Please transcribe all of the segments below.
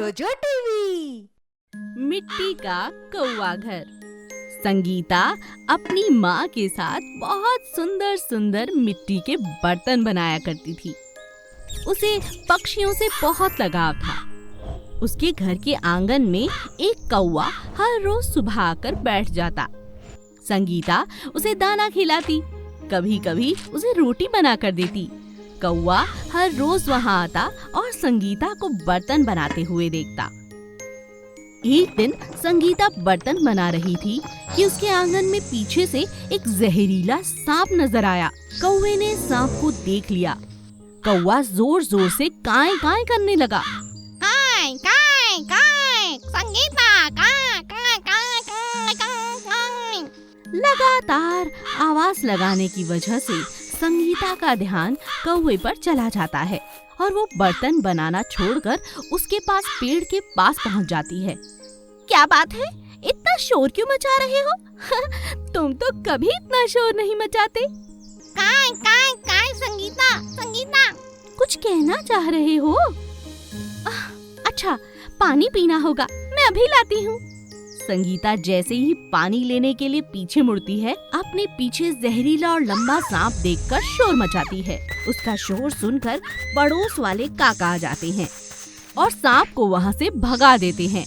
जोजो टीवी। मिट्टी का कौवा घर। संगीता अपनी माँ के साथ बहुत सुंदर सुंदर मिट्टी के बर्तन बनाया करती थी। उसे पक्षियों से बहुत लगाव था। उसके घर के आंगन में एक कौवा हर रोज सुबह आकर बैठ जाता। संगीता उसे दाना खिलाती, कभी कभी उसे रोटी बना कर देती। कौवा हर रोज वहाँ आता और संगीता को बर्तन बनाते हुए देखता। एक दिन संगीता बर्तन बना रही थी कि उसके आंगन में पीछे से एक जहरीला सांप नजर आया। कौवे ने सांप को देख लिया। कौवा जोर जोर से काएं काएं करने लगा। काय काय काय संगीता काय काय काय काय काय काय। लगातार आवाज लगाने की वजह से संगीता का ध्यान कौवे पर चला जाता है और वो बर्तन बनाना छोड़कर उसके पास पेड़ के पास पहुंच जाती है। क्या बात है, इतना शोर क्यों मचा रहे हो? तुम तो कभी इतना शोर नहीं मचाते। काय काय काय संगीता संगीता। कुछ कहना चाह रहे हो? अच्छा, पानी पीना होगा, मैं अभी लाती हूँ। संगीता जैसे ही पानी लेने के लिए पीछे मुड़ती है, अपने पीछे जहरीला और लंबा सांप देखकर शोर मचाती है। उसका शोर सुनकर पड़ोस वाले काका आ जाते हैं और सांप को वहाँ से भगा देते हैं।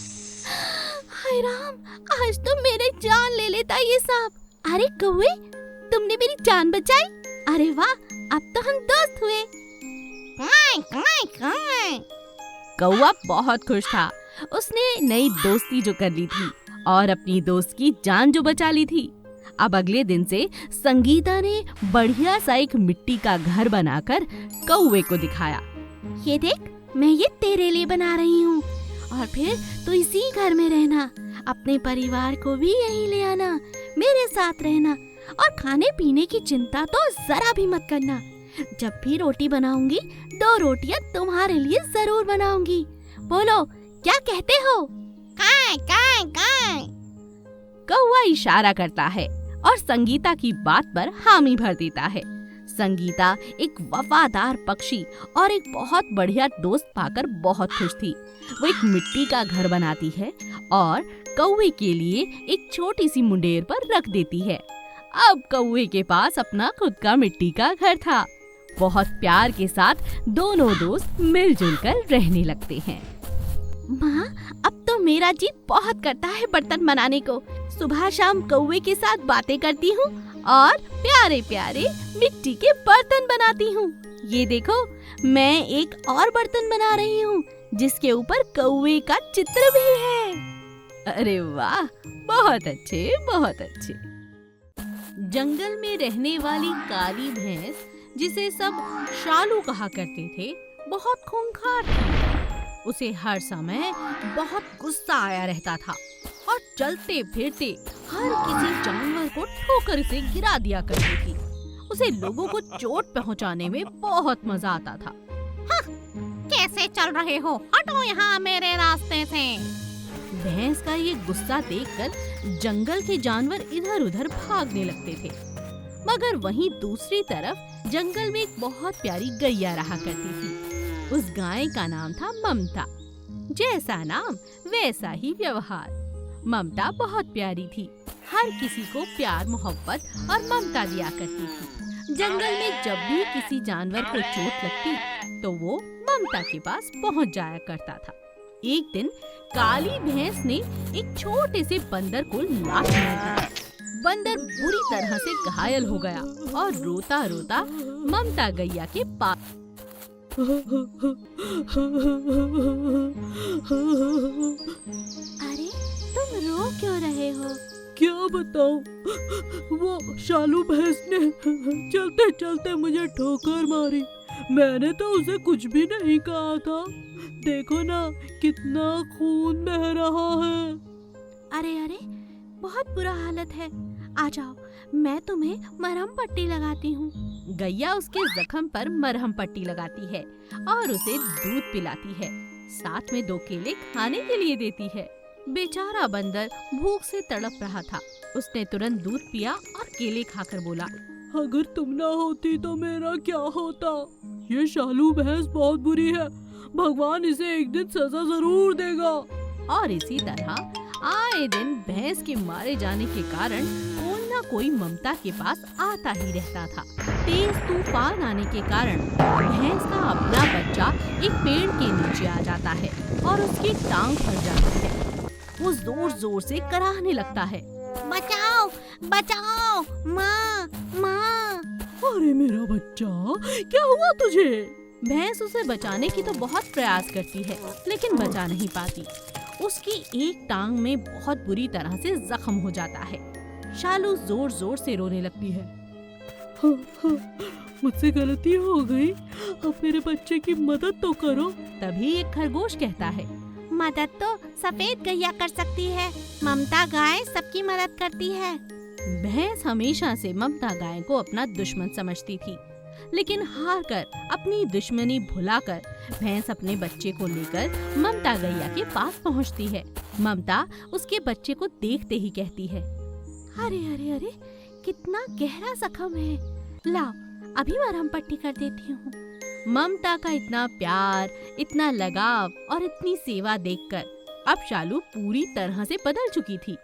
हाय राम, आज तो मेरे जान ले लेता ये सांप। अरे कौवे, तुमने मेरी जान बचाई। अरे वाह, अब तो हम दोस्त हुए। काय काय काय। कौवा बहुत खुश था। उसने नई दोस्ती जो कर ली थी और अपनी दोस्त की जान जो बचा ली थी। अब अगले दिन से संगीता ने बढ़िया सा एक मिट्टी का घर बनाकर कौवे को दिखाया। ये देख, मैं ये तेरे लिए बना रही हूँ और फिर तू इसी घर में रहना। अपने परिवार को भी यहीं ले आना, मेरे साथ रहना और खाने पीने की चिंता तो जरा भी मत करना। जब भी रोटी बनाऊंगी 2 रोटियां तुम्हारे लिए जरूर बनाऊंगी। बोलो, क्या कहते हो? काय काय काय। कौवा इशारा करता है और संगीता की बात पर हामी भर देता है। संगीता एक वफादार पक्षी और एक बहुत बढ़िया दोस्त पाकर बहुत खुश थी। वो एक मिट्टी का घर बनाती है और कौवे के लिए एक छोटी सी मुंडेर पर रख देती है। अब कौवे के पास अपना खुद का मिट्टी का घर था। बहुत प्यार के साथ दोनों दोस्त मिलजुल कर रहने लगते हैं। माँ, अब तो मेरा जी बहुत करता है बर्तन बनाने को। सुबह शाम कौवे के साथ बातें करती हूँ और प्यारे प्यारे मिट्टी के बर्तन बनाती हूँ। ये देखो, मैं एक और बर्तन बना रही हूँ जिसके ऊपर कौवे का चित्र भी है। अरे वाह, बहुत अच्छे, बहुत अच्छे। जंगल में रहने वाली काली भैंस, जिसे सब शालू कहा करते थे, बहुत खूंखार थी। उसे हर समय बहुत गुस्सा आया रहता था और चलते फिरते हर किसी जानवर को ठोकर से गिरा दिया करती थी। उसे लोगों को चोट पहुंचाने में बहुत मजा आता था। कैसे चल रहे हो? हटो यहाँ मेरे रास्ते से। भैंस का ये गुस्सा देखकर जंगल के जानवर इधर उधर भागने लगते थे। मगर वहीं दूसरी तरफ जंगल में एक बहुत प्यारी गैया रहा करती थी। उस गाय का नाम था ममता। जैसा नाम वैसा ही व्यवहार। ममता बहुत प्यारी थी, हर किसी को प्यार मोहब्बत और ममता दिया करती थी। जंगल में जब भी किसी जानवर को चोट लगती तो वो ममता के पास पहुंच जाया करता था। एक दिन काली भैंस ने एक छोटे से बंदर को लात मारा। बंदर बुरी तरह से घायल हो गया और रोता रोता ममता गैया के पास। अरे, तुम रो क्यों रहे हो? क्या बताऊं, वो शालू भैंस ने चलते चलते मुझे ठोकर मारी। मैंने तो उसे कुछ भी नहीं कहा था। देखो ना, कितना खून बह रहा है। अरे अरे, बहुत बुरा हालत है। आ जाओ, मैं तुम्हें मरहम पट्टी लगाती हूँ। गैया उसके जख्म पर मरहम पट्टी लगाती है और उसे दूध पिलाती है। साथ में 2 केले खाने के लिए देती है। बेचारा बंदर भूख से तड़प रहा था। उसने तुरंत दूध पिया और केले खाकर बोला, अगर तुम ना होती तो मेरा क्या होता। ये शालू भैंस बहुत बुरी है, भगवान इसे एक दिन सजा जरूर देगा। और इसी तरह आए दिन भैंस के मारे जाने के कारण कोई न कोई ममता के पास आता ही रहता था। तेज तूफान आने के कारण भैंस का अपना बच्चा एक पेड़ के नीचे आ जाता है और उसकी टांग फट जाती है। वो जोर जोर से कराहने लगता है, बचाओ बचाओ, माँ माँ। अरे मेरा बच्चा, क्या हुआ तुझे? भैंस उसे बचाने की तो बहुत प्रयास करती है लेकिन बचा नहीं पाती। उसकी एक टांग में बहुत बुरी तरह से जख्म हो जाता है। शालू जोर जोर से रोने लगती है। मुझसे गलती हो गई, अब मेरे बच्चे की मदद तो करो। तभी एक खरगोश कहता है, मदद तो सफेद गैया कर सकती है, ममता गाय सबकी मदद करती है। भैंस हमेशा से ममता गाय को अपना दुश्मन समझती थी, लेकिन हार कर अपनी दुश्मनी भुलाकर भैंस अपने बच्चे को लेकर ममता गैया के पास पहुंचती है। ममता उसके बच्चे को देखते ही कहती है, अरे अरे अरे, कितना गहरा जख्म है, लाओ अभी मरहम पट्टी कर देती हूँ। ममता का इतना प्यार, इतना लगाव और इतनी सेवा देखकर अब शालू पूरी तरह से बदल चुकी थी।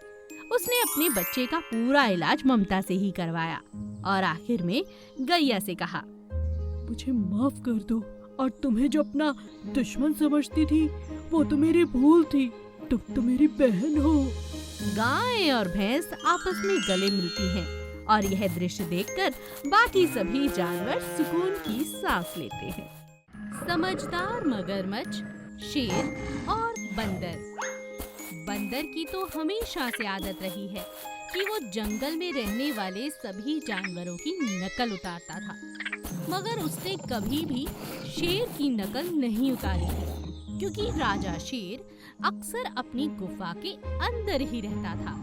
उसने अपने बच्चे का पूरा इलाज ममता से ही करवाया और आखिर में गैया से कहा, मुझे माफ कर दो, और तुम्हें जो अपना दुश्मन समझती थी वो तो मेरी भूल थी, तुम तो मेरी बहन हो। गाय और भैंस आपस में गले मिलती हैं और यह दृश्य देखकर बाकी सभी जानवर सुकून की सांस लेते हैं। समझदार मगरमच्छ, शेर और बंदर। बंदर की तो हमेशा से आदत रही है कि वो जंगल में रहने वाले सभी जानवरों की नकल उतारता था, मगर उसने कभी भी शेर की नकल नहीं उतारी थी, क्योंकि राजा शेर अक्सर अपनी गुफा के अंदर ही रहता था।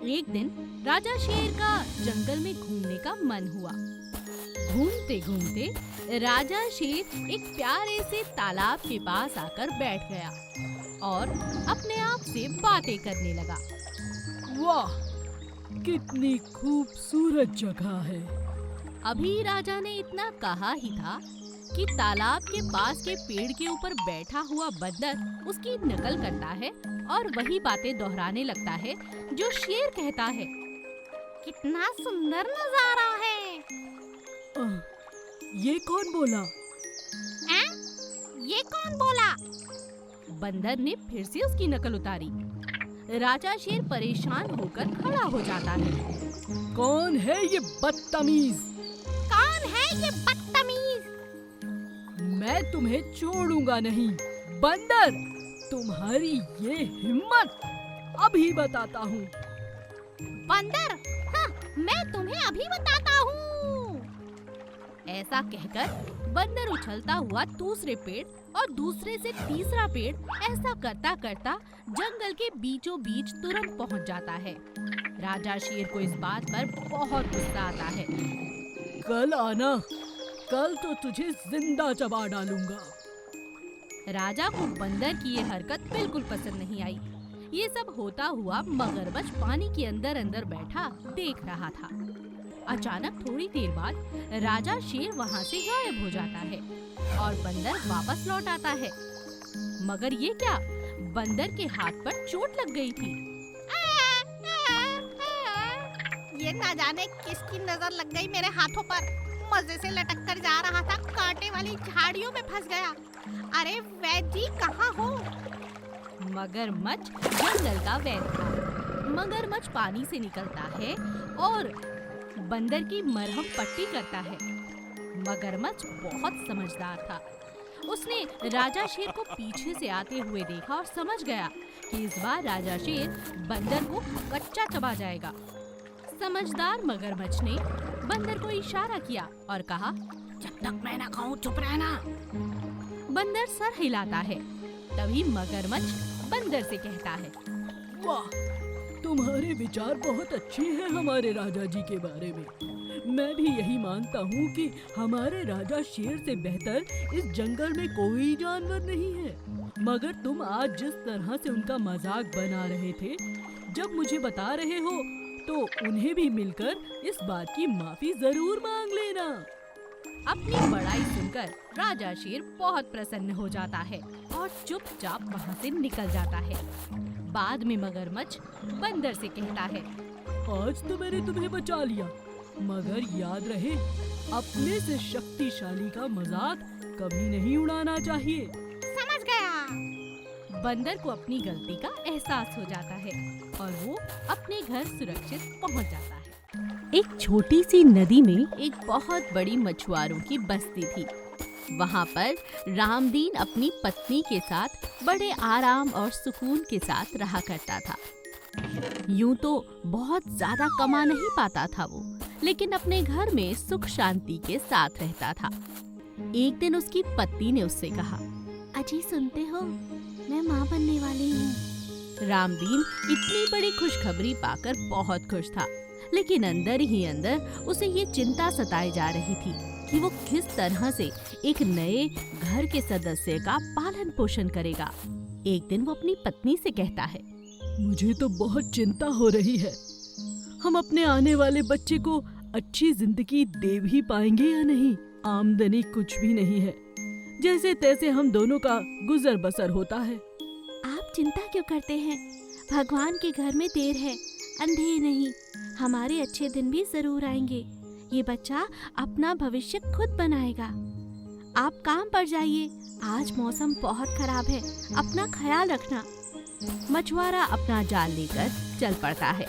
एक दिन राजा शेर का जंगल में घूमने का मन हुआ। घूमते घूमते राजा शेर एक प्यारे से तालाब के पास आकर बैठ गया और अपने आप से बातें करने लगा। वाह, कितनी खूबसूरत जगह है। अभी राजा ने इतना कहा ही था कि तालाब के पास के पेड़ के ऊपर बैठा हुआ बंदर उसकी नकल करता है और वही बातें दोहराने लगता है जो शेर कहता है। कितना सुंदर नजारा है। ये कौन बोला? ये कौन बोला? बंदर ने फिर से उसकी नकल उतारी। राजा शेर परेशान होकर खड़ा हो जाता है। कौन है ये बदतमीज? कौन है ये बदतमीज? मैं तुम्हें छोड़ूंगा नहीं। बंदर, तुम्हारी ये हिम्मत, अभी बताता हूँ। बंदर, हाँ, मैं तुम्हें अभी बताता हूँ। ऐसा कहकर बंदर उछलता हुआ दूसरे पेड़ और दूसरे से तीसरा पेड़ ऐसा करता करता जंगल के बीचों बीच तुरंत पहुंच जाता है। राजा शेर को इस बात पर बहुत गुस्सा आता है। कल आना, कल तो तुझे जिंदा चबा डालूंगा। राजा को बंदर की ये हरकत बिल्कुल पसंद नहीं आई। ये सब होता हुआ मगरमच्छ पानी के अंदर अंदर बैठा देख रहा था। अचानक थोड़ी देर बाद राजा शेर वहाँ से गायब हो जाता है और बंदर वापस लौट आता है। मगर ये क्या, बंदर के हाथ पर चोट लग गई थी। ये ना जाने किसकी नजर लग गई मेरे हाथों पर। मजे से लटक कर जा रहा था, कांटे वाली झाड़ियों में फंस गया। अरे वैद जी, कहाँ हो? मगरमच्छ जंगल का वैद था। मगरमच्छ पानी से निकलता है और बंदर की मरहम पट्टी करता है। मगरमच्छ बहुत समझदार था। उसने राजा शेर को पीछे से आते हुए देखा और समझ गया कि इस बार राजा शेर बंदर को कच्चा चबा जाएगा। समझदार मगरमच्छ ने बंदर को इशारा किया और कहा, जब तक मैं ना खाऊं चुप रहना। बंदर सर हिलाता है। तभी मगरमच्छ बंदर से कहता है, वाह, तुम्हारे विचार बहुत अच्छे हैं हमारे राजा जी के बारे में। मैं भी यही मानता हूँ कि हमारे राजा शेर से बेहतर इस जंगल में कोई जानवर नहीं है। मगर तुम आज जिस तरह से उनका मजाक बना रहे थे, जब मुझे बता रहे हो तो उन्हें भी मिलकर इस बात की माफी जरूर मांग लेना। अपनी बड़ाई सुनकर राजा शेर बहुत प्रसन्न हो जाता है और चुपचाप वहाँ से निकल जाता है। बाद में मगरमच्छ बंदर से कहता है, आज तो मैंने तुम्हें बचा लिया, मगर याद रहे अपने से शक्तिशाली का मजाक कभी नहीं उड़ाना चाहिए। समझ गया। बंदर को अपनी गलती का एहसास हो जाता है और वो अपने घर सुरक्षित पहुंच जाता है। एक छोटी सी नदी में एक बहुत बड़ी मछुआरों की बस्ती थी। वहाँ पर रामदीन अपनी पत्नी के साथ बड़े आराम और सुकून के साथ रहा करता था। यूं तो बहुत ज्यादा कमा नहीं पाता था वो, लेकिन अपने घर में सुख शांति के साथ रहता था। एक दिन उसकी पत्नी ने उससे कहा, अजी सुनते हो, मैं माँ बनने वाली हूँ। रामदीन इतनी बड़ी खुशखबरी पाकर बहुत खुश था, लेकिन अंदर ही अंदर उसे ये चिंता सताई जा रही थी कि वो किस तरह से एक नए घर के सदस्य का पालन पोषण करेगा। एक दिन वो अपनी पत्नी से कहता है, मुझे तो बहुत चिंता हो रही है, हम अपने आने वाले बच्चे को अच्छी जिंदगी दे भी पाएंगे या नहीं। आमदनी कुछ भी नहीं है, जैसे तैसे हम दोनों का गुजर बसर होता है। आप चिंता क्यों करते हैं? भगवान के घर में देर है, अंधेर नहीं, हमारे अच्छे दिन भी जरूर आएंगे। ये बच्चा अपना भविष्य खुद बनाएगा। आप काम पर जाइए, आज मौसम बहुत खराब है, अपना ख्याल रखना। मछुआरा अपना जाल लेकर चल पड़ता है।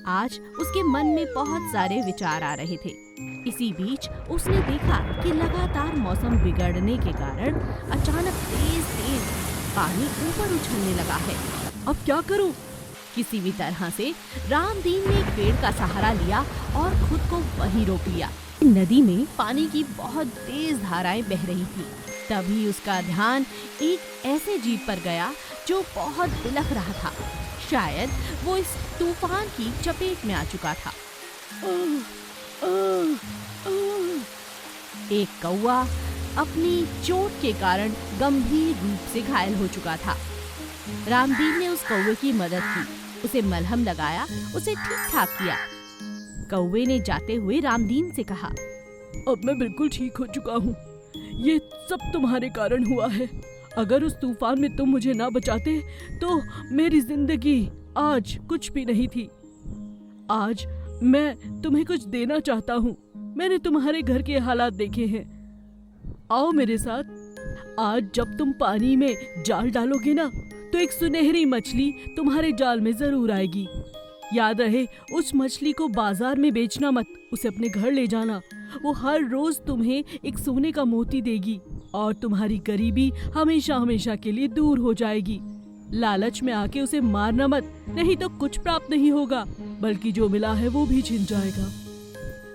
आज उसके मन में बहुत सारे विचार आ रहे थे। इसी बीच उसने देखा कि लगातार मौसम बिगड़ने के कारण अचानक तेज तेज पानी ऊपर उछलने लगा है। अब क्या करूं? किसी भी तरह से रामदीन ने एक पेड़ का सहारा लिया और खुद को वहीं रोक लिया। नदी में पानी की बहुत तेज धाराएं बह रही थी। तभी उसका ध्यान एक ऐसे जीव पर गया जो बहुत बिलख रहा था। शायद वो इस तूफान की चपेट में आ चुका था। एक कौवा अपनी चोट के कारण गंभीर रूप से घायल हो चुका था। रामदीन ने उस कौवे की मदद की, उसे मलहम लगाया, उसे ठीक ठाक किया। कौवे ने जाते हुए रामदीन से कहा, अब मैं बिल्कुल ठीक हो चुका हूँ, ये सब तुम्हारे कारण हुआ है। अगर उस तूफान में तुम मुझे ना बचाते तो मेरी जिंदगी आज कुछ भी नहीं थी। आज मैं तुम्हें कुछ देना चाहता हूँ। मैंने तुम्हारे घर के हालात देखे हैं, आओ मेरे साथ। आज जब तुम पानी में जाल डालोगे ना, तो एक सुनहरी मछली तुम्हारे जाल में जरूर आएगी। याद रहे, उस मछली को बाजार में बेचना मत, उसे अपने घर ले जाना। वो हर रोज तुम्हें एक सोने का मोती देगी और तुम्हारी गरीबी हमेशा हमेशा के लिए दूर हो जाएगी। लालच में आके उसे मारना मत, नहीं तो कुछ प्राप्त नहीं होगा, बल्कि जो मिला है वो भी छिन जाएगा।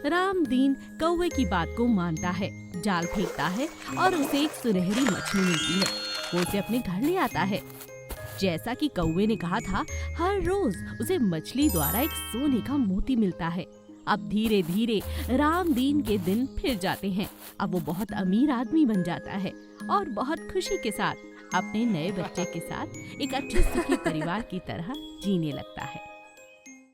रामदीन कौवे की बात को मानता है, जाल फेंकता है और उसे एक सुनहरी मछली मिलती है। वो उसे अपने घर ले आता है। जैसा कि कौवे ने कहा था, हर रोज उसे मछली द्वारा एक सोने का मोती मिलता है। अब धीरे धीरे रामदीन के दिन फिर जाते हैं। अब वो बहुत अमीर आदमी बन जाता है और बहुत खुशी के साथ अपने नए बच्चे के साथ एक अच्छे सुखी परिवार की तरह जीने लगता है।